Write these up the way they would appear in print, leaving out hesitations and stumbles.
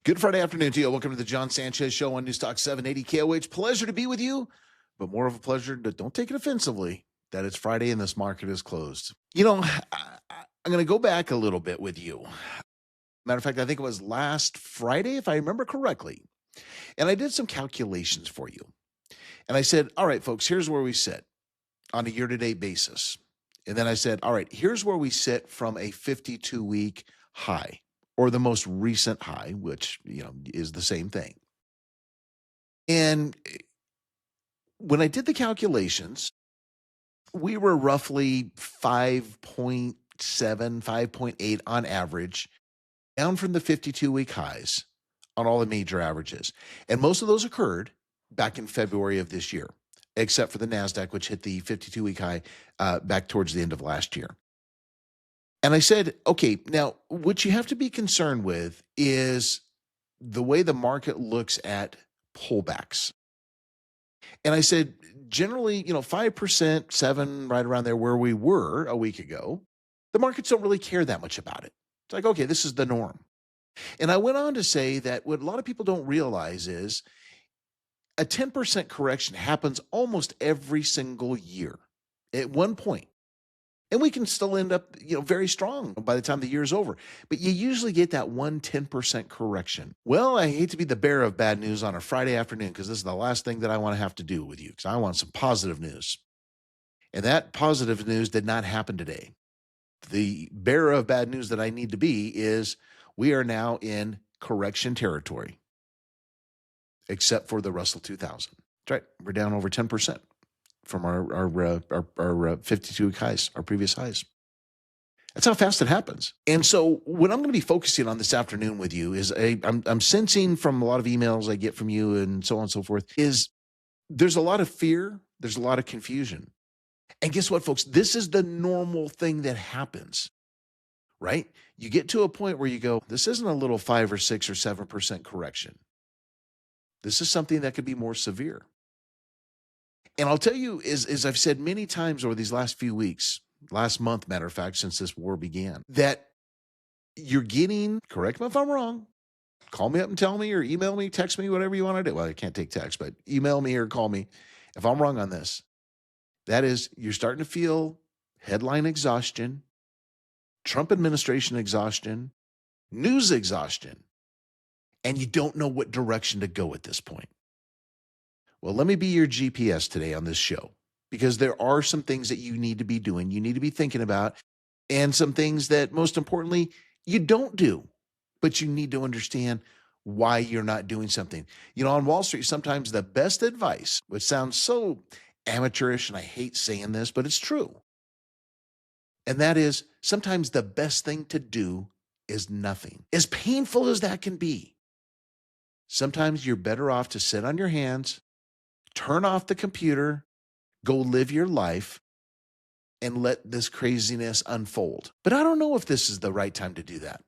Good Friday afternoon to you. Welcome to the Jon Sanchez Show on Newstalk 780 KOH. Pleasure to be with you, but more of a pleasure to don't take it offensively that it's Friday and this market is closed. I'm going to go back a little bit with you. Matter of fact, I think it was last Friday, if I remember correctly. And I did some calculations for you. And I said, all right, folks, here's where we sit on a year-to-date basis. And then I said, all right, here's where we sit from a 52-week high, or the most recent high, which, is the same thing. And when I did the calculations, we were roughly 5.7, 5.8 on average, down from the 52-week highs on all the major averages. And most of those occurred back in February of this year, except for the NASDAQ, which hit the 52-week high back towards the end of last year. And I said, okay, now what you have to be concerned with is the way the market looks at pullbacks. And I said, generally, 5%, 7, right around there where we were a week ago, the markets don't really care that much about it. It's like, okay, this is the norm. And I went on to say that what a lot of people don't realize is a 10% correction happens almost every single year at one point. And we can still end up, very strong by the time the year is over. But you usually get that 10% correction. Well, I hate to be the bearer of bad news on a Friday afternoon because this is the last thing that I want to have to do with you because I want some positive news. And that positive news did not happen today. The bearer of bad news that I need to be is we are now in correction territory, except for the Russell 2000. That's right. We're down over 10%. From our 52-week highs, our previous highs. That's how fast it happens. And so what I'm going to be focusing on this afternoon with you is I'm sensing from a lot of emails I get from you and so on and so forth is there's a lot of fear. There's a lot of confusion. And guess what, folks? This is the normal thing that happens, right? You get to a point where you go, this isn't a little 5 or 6 or 7% correction. This is something that could be more severe. And I'll tell you, as I've said many times over these last few weeks, last month, matter of fact, since this war began, that you're getting, correct me if I'm wrong, call me up and tell me or email me, text me, whatever you want to do. Well, I can't take text, but email me or call me if I'm wrong on this. That is, you're starting to feel headline exhaustion, Trump administration exhaustion, news exhaustion, and you don't know what direction to go at this point. Well, let me be your GPS today on this show because there are some things that you need to be doing, you need to be thinking about, and some things that, most importantly, you don't do, but you need to understand why you're not doing something. On Wall Street, sometimes the best advice, which sounds so amateurish, and I hate saying this, but it's true. And that is sometimes the best thing to do is nothing. As painful as that can be, sometimes you're better off to sit on your hands, turn off the computer, go live your life, and let this craziness unfold. But I don't know if this is the right time to do that.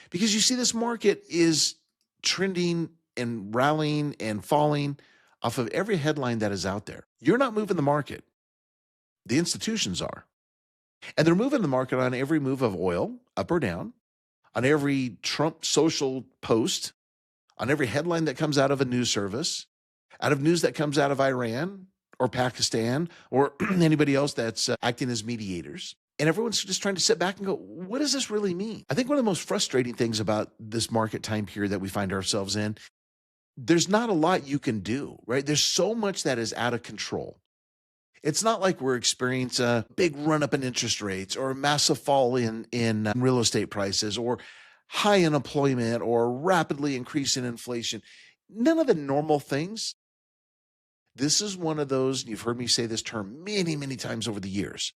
Because you see, this market is trending and rallying and falling off of every headline that is out there. You're not moving the market. The institutions are. And they're moving the market on every move of oil, up or down, on every Trump social post, on every headline that comes out of a news service, out of news that comes out of Iran or Pakistan or anybody else that's acting as mediators. And everyone's just trying to sit back and go, what does this really mean? I think one of the most frustrating things about this market time period that we find ourselves in, there's not a lot you can do, right? There's so much that is out of control. It's not like we're experiencing a big run up in interest rates or a massive fall in real estate prices or high unemployment or rapidly increasing inflation. None of the normal things. This is one of those, you've heard me say this term many, many times over the years.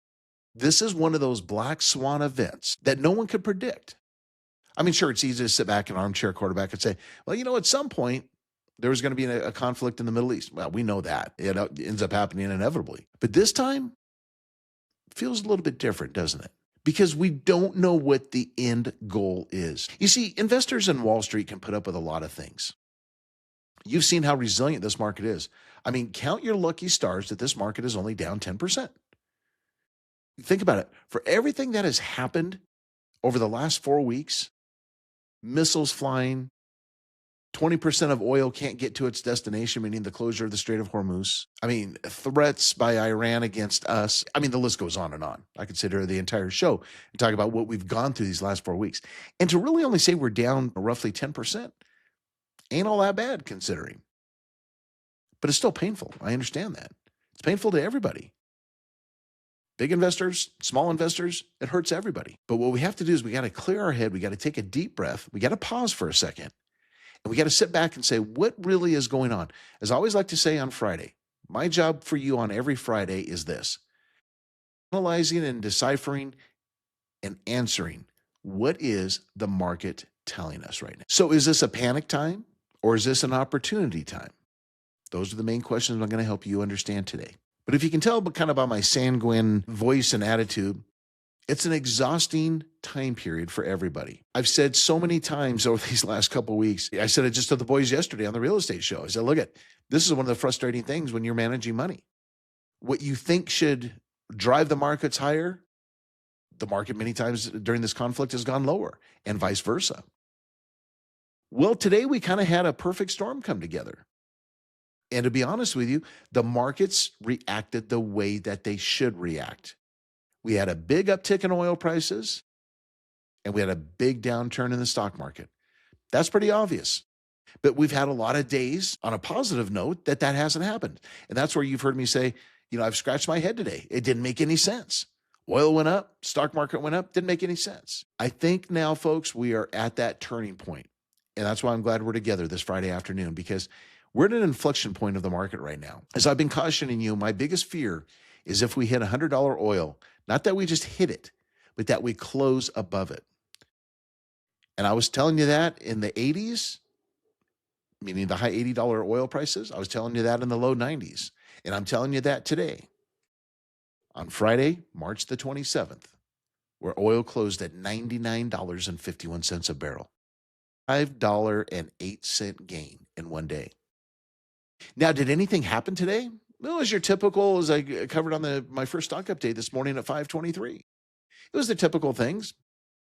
This is one of those black swan events that no one could predict. I mean, sure, it's easy to sit back in an armchair quarterback and say, well, at some point, there was going to be a conflict in the Middle East. Well, we know that. It ends up happening inevitably. But this time, it feels a little bit different, doesn't it? Because we don't know what the end goal is. You see, investors in Wall Street can put up with a lot of things. You've seen how resilient this market is. I mean, count your lucky stars that this market is only down 10%. Think about it. For everything that has happened over the last 4 weeks, missiles flying, 20% of oil can't get to its destination, meaning the closure of the Strait of Hormuz. I mean, threats by Iran against us. I mean, the list goes on and on. I could sit here the entire show and talk about what we've gone through these last 4 weeks. And to really only say we're down roughly 10% ain't all that bad considering. But it's still painful. I understand that. It's painful to everybody. Big investors, small investors, it hurts everybody. But what we have to do is we got to clear our head. We got to take a deep breath. We got to pause for a second. And we got to sit back and say, what really is going on? As I always like to say on Friday, my job for you on every Friday is this: analyzing and deciphering and answering what is the market telling us right now. So is this a panic time or is this an opportunity time? Those are the main questions I'm going to help you understand today. But if you can tell kind of by my sanguine voice and attitude, it's an exhausting time period for everybody. I've said so many times over these last couple of weeks, I said it just to the boys yesterday on the real estate show. I said, look, this is one of the frustrating things when you're managing money. What you think should drive the markets higher, the market many times during this conflict has gone lower, and vice versa. Well, today we kind of had a perfect storm come together. And to be honest with you, the markets reacted the way that they should react. We had a big uptick in oil prices, and we had a big downturn in the stock market. That's pretty obvious. But we've had a lot of days on a positive note that hasn't happened. And that's where you've heard me say, I've scratched my head today. It didn't make any sense. Oil went up, stock market went up, didn't make any sense. I think now, folks, we are at that turning point. And that's why I'm glad we're together this Friday afternoon, because we're at an inflection point of the market right now. As I've been cautioning you, my biggest fear is if we hit $100 oil, not that we just hit it, but that we close above it. And I was telling you that in the 80s, meaning the high $80 oil prices. I was telling you that in the low 90s. And I'm telling you that today on Friday, March the 27th, where oil closed at $99.51 a barrel. $5.08 gain in one day. Now, did anything happen today? Well, as your typical, as I covered on my first stock update this morning at 5:23. It was the typical things.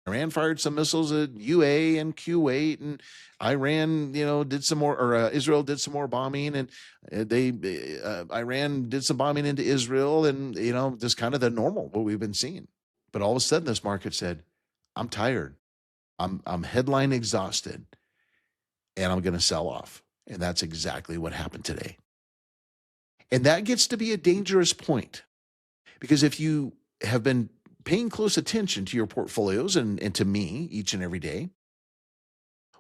Iran fired some missiles at UA and Kuwait, and Iran, did some more, or Israel did some more bombing, and Iran did some bombing into Israel, and just kind of the normal what we've been seeing. But all of a sudden, this market said, "I'm tired. I'm headline exhausted, and I'm going to sell off." And that's exactly what happened today. And that gets to be a dangerous point, because if you have been paying close attention to your portfolios and to me each and every day,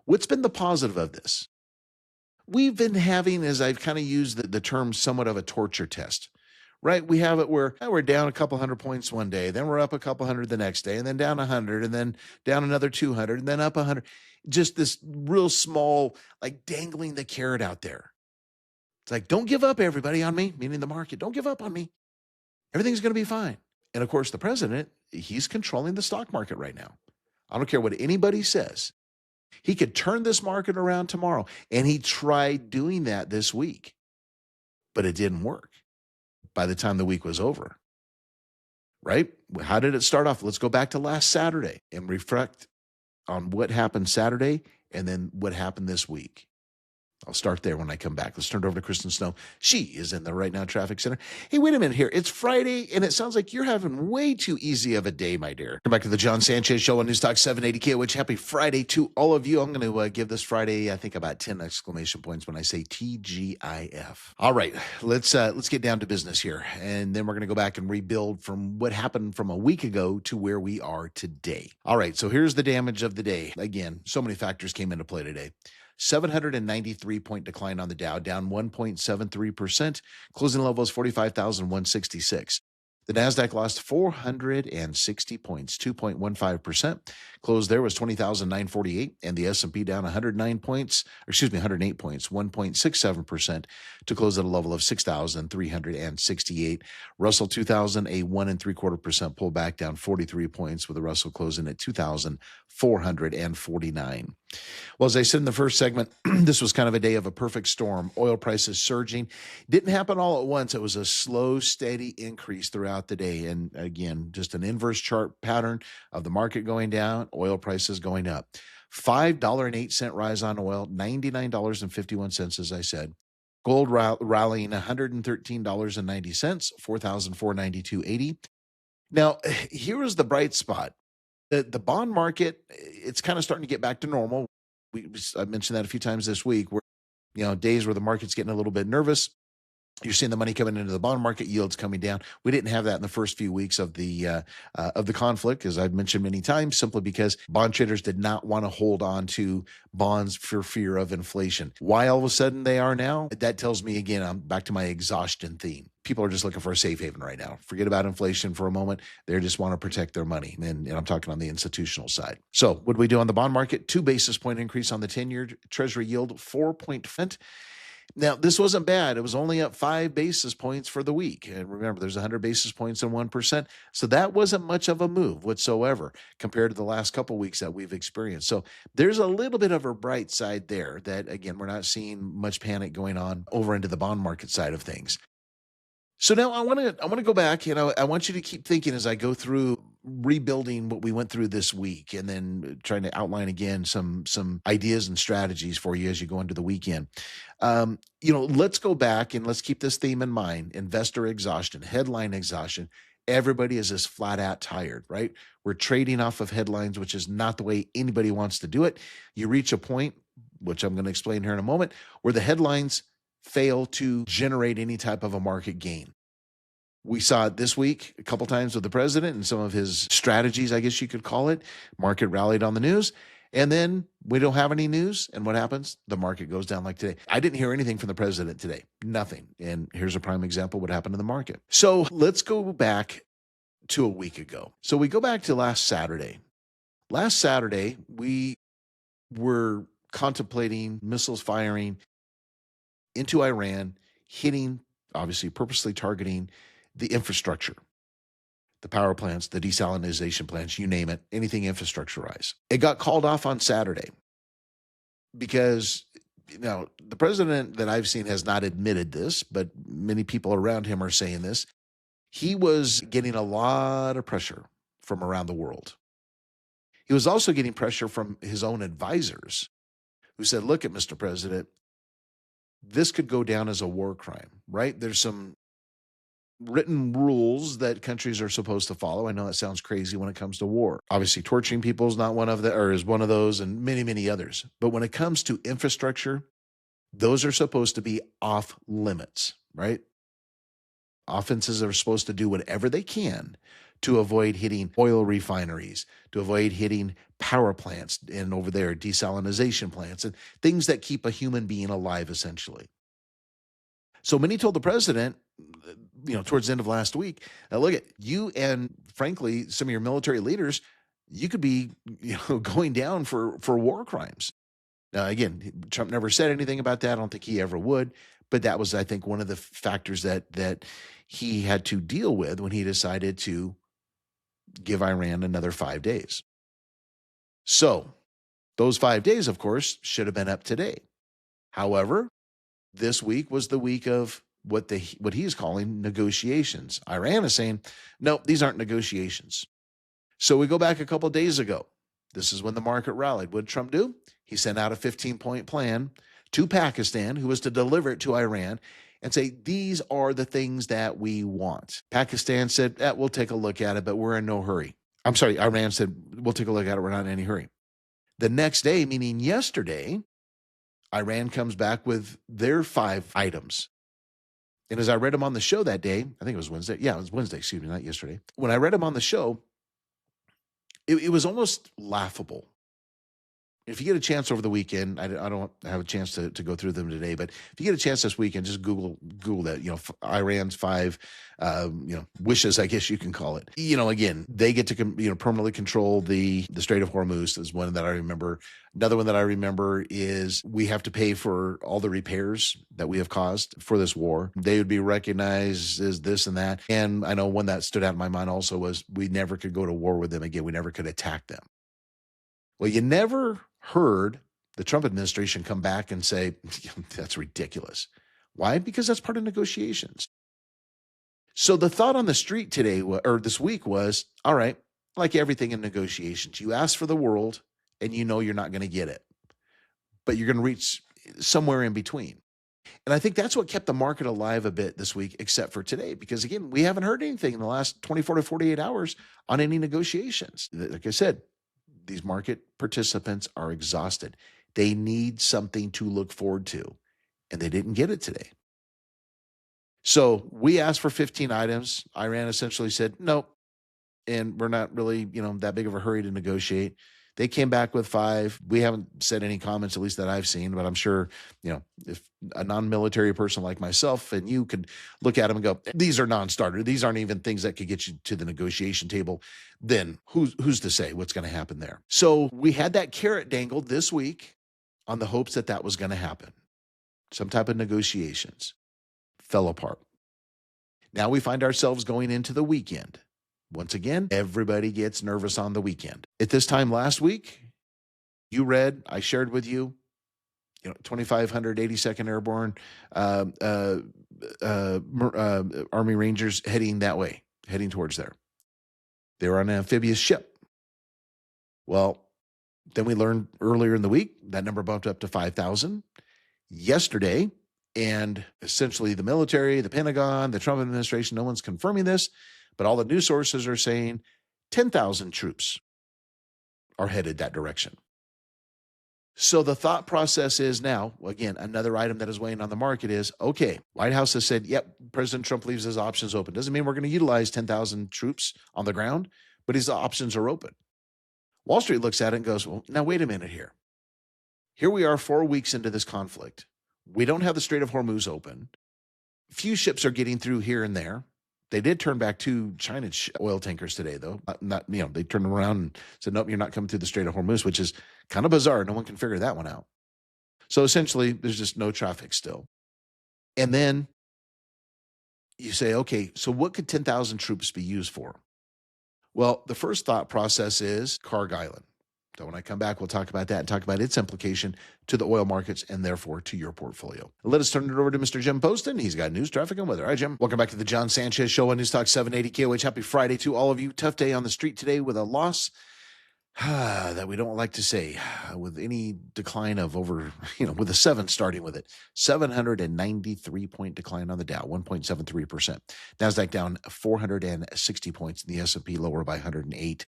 what's been the positive of this? We've been having, as I've kind of used the term, somewhat of a torture test, right? We have it where we're down a couple hundred points one day, then we're up a couple hundred the next day, and then down 100, and then down another 200, and then up 100. Just this real small, like dangling the carrot out there. It's like, don't give up, everybody, on me, meaning the market. Don't give up on me. Everything's going to be fine. And of course, the president, he's controlling the stock market right now. I don't care what anybody says. He could turn this market around tomorrow. And he tried doing that this week, but it didn't work by the time the week was over. Right? How did it start off? Let's go back to last Saturday and reflect on what happened Saturday and then what happened this week. I'll start there when I come back. Let's turn it over to Kristen Snow. She is in the Right Now Traffic Center. Hey, wait a minute here. It's Friday, and it sounds like you're having way too easy of a day, my dear. Come back to the Jon Sanchez Show on Newstalk 780 KOH. Happy Friday to all of you. I'm going to give this Friday, I think, about 10 exclamation points when I say TGIF. All right, let's get down to business here, and then we're going to go back and rebuild from what happened from a week ago to where we are today. All right, so here's the damage of the day. Again, so many factors came into play today. 793-point decline on the Dow, down 1.73%. Closing level is 45,166. The NASDAQ lost 460 points, 2.15%. Close there was 20,948, and the S&P down 108 points, 1.67% to close at a level of 6,368. Russell 2000, a 1.75% pullback, down 43 points, with the Russell closing at 2,449. Well, as I said in the first segment, this was kind of a day of a perfect storm. Oil prices surging. Didn't happen all at once. It was a slow, steady increase throughout the day. And again, just an inverse chart pattern of the market going down, oil prices going up. $5.08 rise on oil, $99.51, as I said. Gold rallying $113.90, 4,492.80. Now, here is the bright spot. The bond market, it's kind of starting to get back to normal. I mentioned that a few times this week, where days where the market's getting a little bit nervous. You're seeing the money coming into the bond market, yields coming down. We didn't have that in the first few weeks of the conflict, as I've mentioned many times, simply because bond traders did not want to hold on to bonds for fear of inflation. Why all of a sudden they are now? That tells me, again, I'm back to my exhaustion theme. People are just looking for a safe haven right now. Forget about inflation for a moment. They just want to protect their money. And I'm talking on the institutional side. So what do we do on the bond market? 2 basis point increase on the 10-year Treasury yield, 4%. Now, this wasn't bad. It was only up 5 basis points for the week. And remember, there's 100 basis points and 1%. So that wasn't much of a move whatsoever compared to the last couple of weeks that we've experienced. So there's a little bit of a bright side there that, again, we're not seeing much panic going on over into the bond market side of things. So now I want to go back, I want you to keep thinking as I go through rebuilding what we went through this week, and then trying to outline again some ideas and strategies for you as you go into the weekend. Let's go back and let's keep this theme in mind: investor exhaustion, headline exhaustion. Everybody is just flat out tired, right? We're trading off of headlines, which is not the way anybody wants to do it. You reach a point, which I'm going to explain here in a moment, where the headlines fail to generate any type of a market gain. We saw it this week a couple times with the president and some of his strategies, I guess you could call it. Market rallied on the news, and then we don't have any news. And what happens? The market goes down like today. I didn't hear anything from the president today. Nothing. And here's a prime example of what happened to the market. So let's go back to a week ago. So we go back to last Saturday. Last Saturday, we were contemplating missiles firing into Iran, hitting, obviously purposely targeting the infrastructure, the power plants, the desalinization plants, you name it, anything infrastructure-wise. It got called off on Saturday because, the president that I've seen has not admitted this, but many people around him are saying this. He was getting a lot of pressure from around the world. He was also getting pressure from his own advisors who said, look at Mr. President, this could go down as a war crime, right? There's some written rules that countries are supposed to follow. I know that sounds crazy when it comes to war. Obviously, torturing people is not one of is one of those, and many, many others. But when it comes to infrastructure, those are supposed to be off limits, right? Offenses are supposed to do whatever they can to avoid hitting oil refineries, to avoid hitting power plants, and over there, desalinization plants, and things that keep a human being alive, essentially. So many told the president, towards the end of last week, look at you, and frankly, some of your military leaders, you could be, going down for war crimes. Now, again, Trump never said anything about that. I don't think he ever would. But that was, I think, one of the factors that he had to deal with when he decided to give Iran another 5 days. So those 5 days, of course, should have been up today. However, this week was the week of what he's calling negotiations. Iran is saying, no, these aren't negotiations. So we go back a couple of days ago. This is when the market rallied. What did Trump do? He sent out a 15-point plan to Pakistan, who was to deliver it to Iran, and say, these are the things that we want. Pakistan said, we'll take a look at it, but we're in no hurry. I'm sorry, Iran said, we'll take a look at it, we're not in any hurry. The next day, meaning yesterday, Iran comes back with their 5 items. And as I read them on the show that day, I think it was Wednesday. Yeah, it was Wednesday, excuse me, not yesterday. When I read them on the show, it was almost laughable. If you get a chance over the weekend, I don't have a chance to go through them today, but if you get a chance this weekend, just Google that, Iran's 5, wishes, I guess you can call it. Again, they get to, permanently control the Strait of Hormuz is one that I remember. Another one that I remember is we have to pay for all the repairs that we have caused for this war. They would be recognized as this and that. And I know one that stood out in my mind also was we never could go to war with them again. We never could attack them. Well, you never heard the Trump administration come back and say, that's ridiculous. Why? Because that's part of negotiations. So the thought on the street today, or this week, was, all right, like everything in negotiations, you ask for the world and you know you're not going to get it, but you're going to reach somewhere in between. And I think that's what kept the market alive a bit this week, except for today, because again, we haven't heard anything in the last 24 to 48 hours on any negotiations. Like I said, these market participants are exhausted. They need something to look forward to, and they didn't get it today. So we asked for 15 items. Iran essentially said, nope, and we're not really, that big of a hurry to negotiate. They came back with 5. We haven't said any comments, at least that I've seen, but I'm sure, if a non-military person like myself and you could look at them and go, these are non-starter. These aren't even things that could get you to the negotiation table. Then who's to say what's going to happen there? So we had that carrot dangled this week on the hopes that was going to happen. Some type of negotiations fell apart. Now we find ourselves going into the weekend. Once again, everybody gets nervous on the weekend. At this time last week, I shared with you, 2,500 82nd Airborne Army Rangers heading that way, heading towards there. They were on an amphibious ship. Well, then we learned earlier in the week that number bumped up to 5,000. Yesterday, and essentially the military, the Pentagon, the Trump administration, no one's confirming this, but all the news sources are saying 10,000 troops are headed that direction. So the thought process is now, again, another item that is weighing on the market is, okay, White House has said, yep, President Trump leaves his options open. Doesn't mean we're going to utilize 10,000 troops on the ground, but his options are open. Wall Street looks at it and goes, well, now wait a minute here. Here we are 4 weeks into this conflict. We don't have the Strait of Hormuz open. Few ships are getting through here and there. They did turn back 2 China oil tankers today, though. They turned around and said, nope, you're not coming through the Strait of Hormuz, which is kind of bizarre. No one can figure that one out. So essentially, there's just no traffic still. And then you say, okay, so what could 10,000 troops be used for? Well, the first thought process is Karg Island. So when I come back, we'll talk about that and talk about its implication to the oil markets and therefore to your portfolio. Let us turn it over to Mr. Jim Poston. He's got news, traffic, and weather. Hi, Jim. Welcome back to the Jon Sanchez Show on News Talk 780 KOH. Happy Friday to all of you. Tough day on the street today with a loss that we don't like to say, with any decline of over, with a 7 starting with it. 793-point decline on the Dow, 1.73%. NASDAQ down 460 points, and the S&P lower by 108.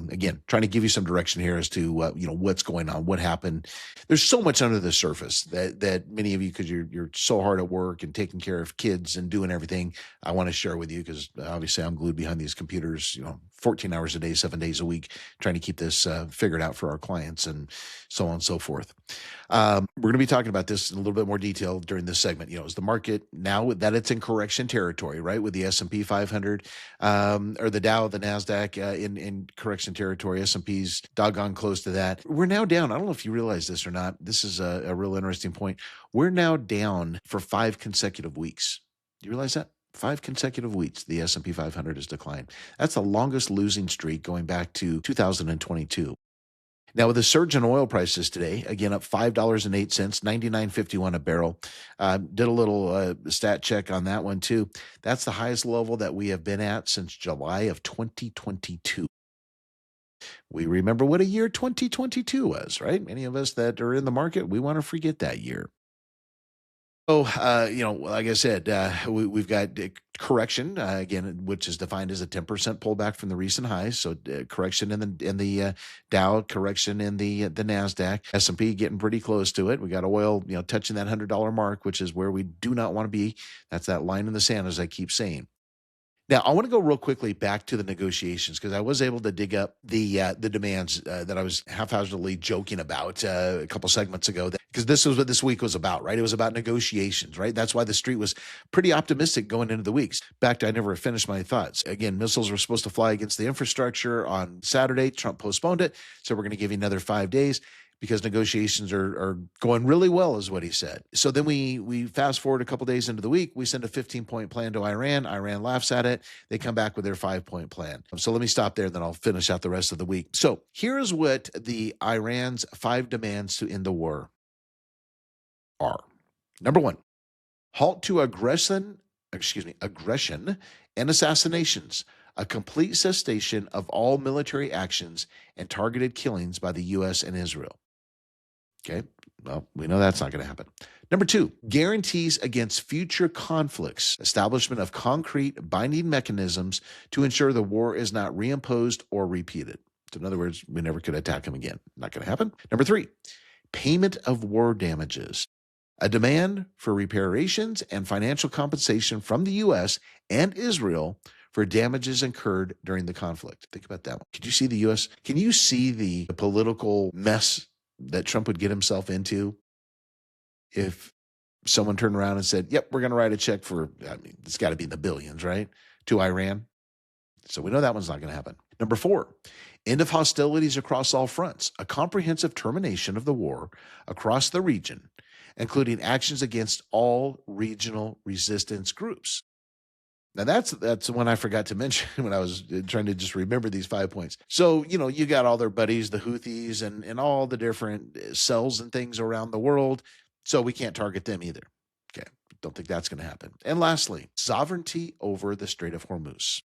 Again, trying to give you some direction here as to what's going on, what happened. There's so much under the surface that many of you, because you're so hard at work and taking care of kids and doing everything, I want to share with you, because obviously I'm glued behind these computers, 14 hours a day, 7 days a week, trying to keep this figured out for our clients and so on and so forth. We're going to be talking about this in a little bit more detail during this segment. Is the market now that it's in correction territory, right? With the S&P 500 or the Dow, the NASDAQ in correction territory, S&P's doggone close to that. We're now down. I don't know if you realize this or not. This is a real interesting point. We're now down for 5 consecutive weeks. Do you realize that? 5 consecutive weeks, the S&P 500 has declined. That's the longest losing streak going back to 2022. Now, with the surge in oil prices today, again, up $5.08, $99.51 a barrel. Did a little stat check on that one, too. That's the highest level that we have been at since July of 2022. We remember what a year 2022 was, right? Many of us that are in the market, we want to forget that year. So, like I said, we've got correction, again, which is defined as a 10% pullback from the recent highs. So correction in the Dow, correction in the NASDAQ, S&P getting pretty close to it. We got oil, touching that $100 mark, which is where we do not want to be. That's that line in the sand, as I keep saying. Now, I want to go real quickly back to the negotiations, because I was able to dig up the demands that I was haphazardly joking about a couple segments ago, because this was what this week was about, right? It was about negotiations, right? That's why the street was pretty optimistic going into the weeks. Back to I never finished my thoughts. Again, missiles were supposed to fly against the infrastructure on Saturday. Trump postponed it, so we're going to give you another 5 days, because negotiations are going really well, is what he said. So then we fast forward a couple days into the week, we send a 15-point plan to Iran. Iran laughs at it. They come back with their 5-point plan. So let me stop there, then I'll finish out the rest of the week. So here's what the Iran's 5 demands to end the war are. Number 1, halt to aggression and assassinations a complete cessation of all military actions and targeted killings by the U.S. and Israel. Okay, well, we know that's not going to happen. Number 2, guarantees against future conflicts, establishment of concrete binding mechanisms to ensure the war is not reimposed or repeated. So in other words, we never could attack them again. Not going to happen. Number 3, payment of war damages, a demand for reparations and financial compensation from the U.S. and Israel for damages incurred during the conflict. Think about that one. Could you see the U.S.? Can you see the political mess that Trump would get himself into if someone turned around and said, yep, we're going to write a check for, I mean, it's got to be in the billions, right? To Iran. So we know that one's not going to happen. Number 4, end of hostilities across all fronts, a comprehensive termination of the war across the region, including actions against all regional resistance groups. Now, that's the one I forgot to mention when I was trying to just remember these 5 points. So, you got all their buddies, the Houthis, and all the different cells and things around the world. So we can't target them either. Okay, don't think that's going to happen. And lastly, sovereignty over the Strait of Hormuz.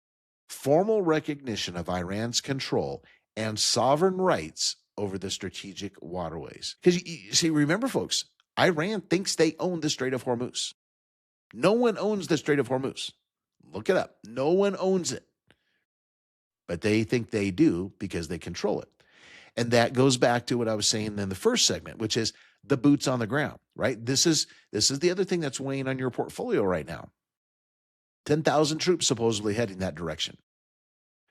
Formal recognition of Iran's control and sovereign rights over the strategic waterways. Because you see, remember, folks, Iran thinks they own the Strait of Hormuz. No one owns the Strait of Hormuz. Look it up. No one owns it. But they think they do because they control it. And that goes back to what I was saying in the first segment, which is the boots on the ground, right? This is the other thing that's weighing on your portfolio right now. 10,000 troops supposedly heading that direction.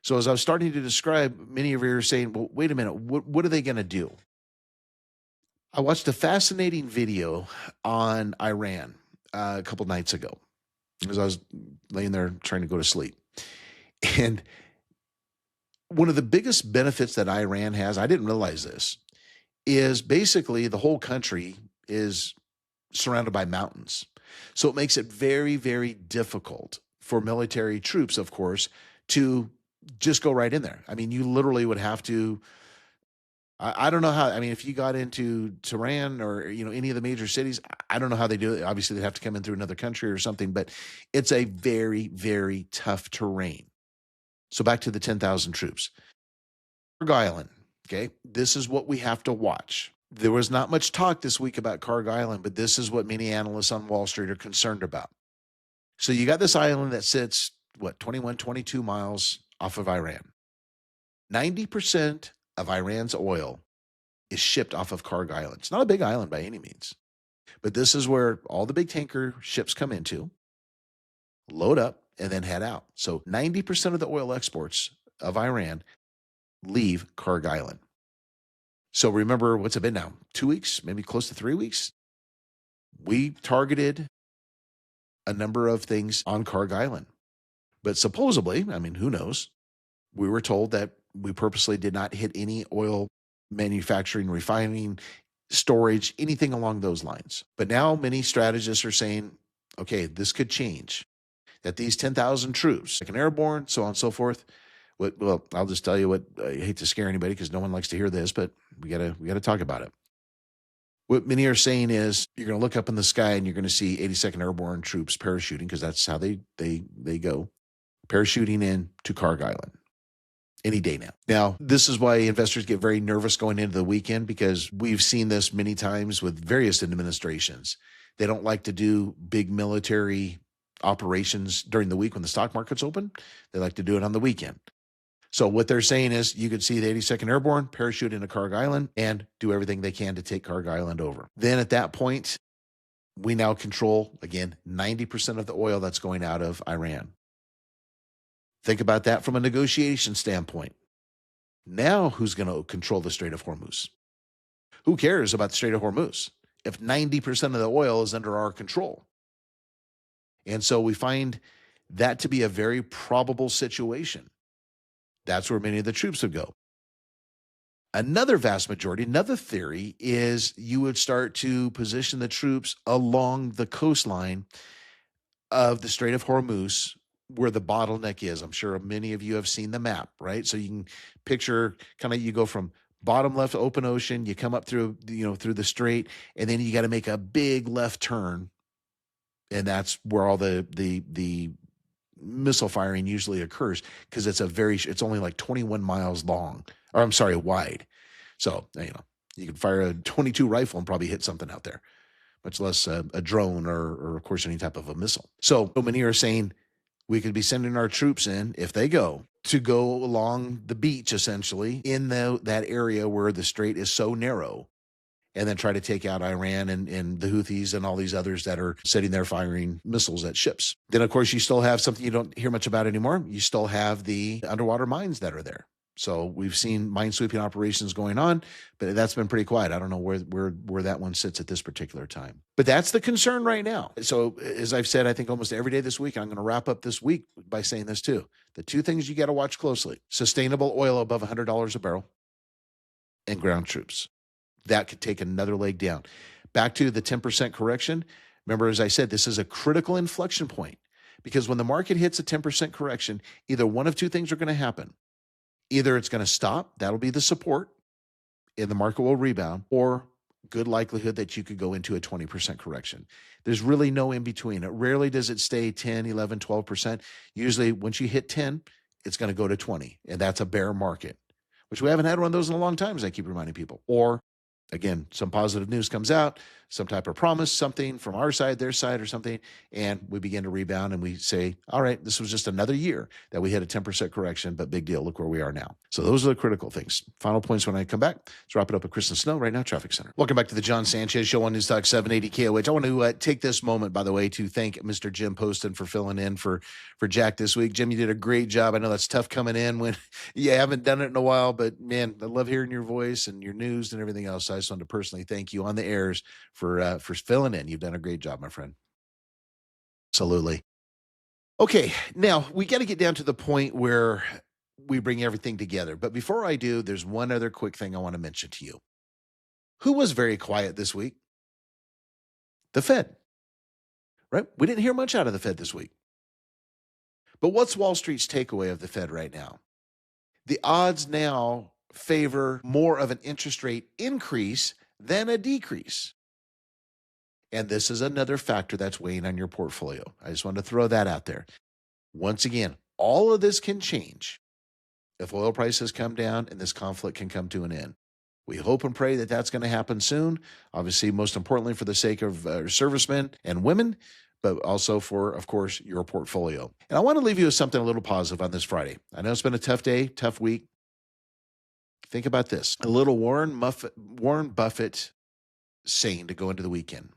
So as I was starting to describe, many of you are saying, well, wait a minute, what are they going to do? I watched a fascinating video on Iran a couple nights ago as I was laying there trying to go to sleep. And one of the biggest benefits that Iran has, I didn't realize this, is basically the whole country is surrounded by mountains. So it makes it very, very difficult for military troops, of course, to just go right in there. I mean, you literally would have to, I don't know how, I mean, if you got into Tehran or, any of the major cities, I don't know how they do it. Obviously, they'd have to come in through another country or something, but it's a very, very tough terrain. So back to the 10,000 troops. Karg Island, okay? This is what we have to watch. There was not much talk this week about Karg Island, but this is what many analysts on Wall Street are concerned about. So you got this island that sits, 21, 22 miles off of Iran. 90% of Iran's oil is shipped off of Karg Island. It's not a big island by any means, but this is where all the big tanker ships come into, load up, and then head out. So 90% of the oil exports of Iran leave Karg Island. So remember, what's it been now? 2 weeks, maybe close to 3 weeks? We targeted a number of things on Karg Island. But supposedly, I mean, who knows? We were told that we purposely did not hit any oil manufacturing, refining, storage, anything along those lines. But now many strategists are saying, okay, this could change. That these 10,000 troops, like an airborne, so on and so forth. Well, I'll just tell you what, I hate to scare anybody because no one likes to hear this, but we gotta talk about it. What many are saying is you're going to look up in the sky and you're going to see 82nd Airborne troops parachuting, because that's how they go, parachuting in to Karg Island any day now. Now, this is why investors get very nervous going into the weekend, because we've seen this many times with various administrations. They don't like to do big military operations during the week when the stock market's open. They like to do it on the weekend. So what they're saying is you could see the 82nd Airborne parachute into Karg Island and do everything they can to take Karg Island over. Then at that point, we now control, again, 90% of the oil that's going out of Iran. Think about that from a negotiation standpoint. Now who's going to control the Strait of Hormuz? Who cares about the Strait of Hormuz if 90% of the oil is under our control? And so we find that to be a very probable situation. That's where many of the troops would go. Another vast majority, another theory is you would start to position the troops along the coastline of the Strait of Hormuz, where the bottleneck is. I'm sure many of you have seen the map, right? So you can picture kind of, you go from bottom left open ocean, you come up through, through the strait, and then you got to make a big left turn. And that's where all the missile firing usually occurs because it's only like 21 miles long, or I'm sorry, wide. So, you can fire a 22 rifle and probably hit something out there, much less a drone or of course, any type of a missile. So many are saying we could be sending our troops in, if they go along the beach, essentially, in that area where the strait is so narrow, and then try to take out Iran and the Houthis and all these others that are sitting there firing missiles at ships. Then, of course, you still have something you don't hear much about anymore. You still have the underwater mines that are there. So we've seen mine sweeping operations going on, but that's been pretty quiet. I don't know where that one sits at this particular time. But that's the concern right now. So as I've said, I think almost every day this week, I'm going to wrap up this week by saying this too. The two things you got to watch closely: sustainable oil above $100 a barrel and ground troops. That could take another leg down. Back to the 10% correction. Remember, as I said, this is a critical inflection point, because when the market hits a 10% correction, either one of two things are going to happen. Either it's going to stop, that'll be the support, and the market will rebound, or good likelihood that you could go into a 20% correction. There's really no in between. Rarely does it stay 10, 11, 12%. Usually once you hit 10, it's going to go to 20, and that's a bear market, which we haven't had one of those in a long time, as I keep reminding people. Or again, some positive news comes out, some type of promise, something from our side, their side, or something, and we begin to rebound and we say, all right, this was just another year that we had a 10% correction, but big deal. Look where we are now. So those are the critical things. Final points when I come back. Let's wrap it up with Chris and Snow right now, Traffic Center. Welcome back to the Jon Sanchez Show on Newstalk 780 KOH. I want to take this moment, by the way, to thank Mr. Jim Poston for filling in for Jack this week. Jim, you did a great job. I know that's tough coming in when you haven't done it in a while, but man, I love hearing your voice and your news and everything else. So I just wanted to personally thank you on the airs for filling in. You've done a great job, my friend. Absolutely. Okay, now we got to get down to the point where we bring everything together. But before I do, there's one other quick thing I want to mention to you. Who was very quiet this week? The Fed, right? We didn't hear much out of the Fed this week. But what's Wall Street's takeaway of the Fed right now? The odds now favor more of an interest rate increase than a decrease. And this is another factor that's weighing on your portfolio. I just wanted to throw that out there. Once again, all of this can change if oil prices come down and this conflict can come to an end. We hope and pray that that's going to happen soon. Obviously, most importantly, for the sake of servicemen and women, but also for, of course, your portfolio. And I want to leave you with something a little positive on this Friday. I know it's been a tough day, tough week. Think about this. A little Warren Buffett saying to go into the weekend.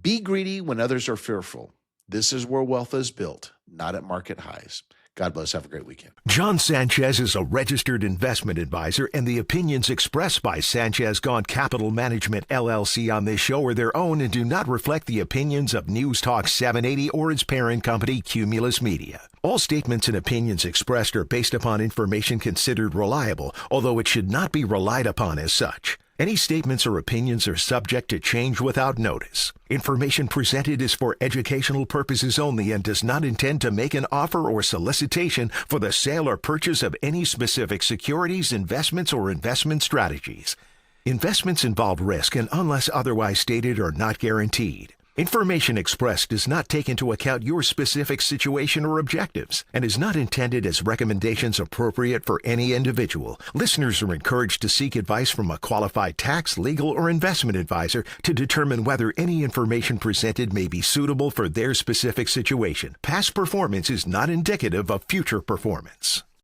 Be greedy when others are fearful. This is where wealth is built, not at market highs. God bless. Have a great weekend. Jon Sanchez is a registered investment advisor, and the opinions expressed by Sanchez Gaunt Capital Management, LLC on this show are their own and do not reflect the opinions of News Talk 780 or its parent company, Cumulus Media. All statements and opinions expressed are based upon information considered reliable, although it should not be relied upon as such. Any statements or opinions are subject to change without notice. Information presented is for educational purposes only and does not intend to make an offer or solicitation for the sale or purchase of any specific securities, investments, or investment strategies. Investments involve risk and, unless otherwise stated, are not guaranteed. Information expressed does not take into account your specific situation or objectives and is not intended as recommendations appropriate for any individual. Listeners are encouraged to seek advice from a qualified tax, legal, or investment advisor to determine whether any information presented may be suitable for their specific situation. Past performance is not indicative of future performance.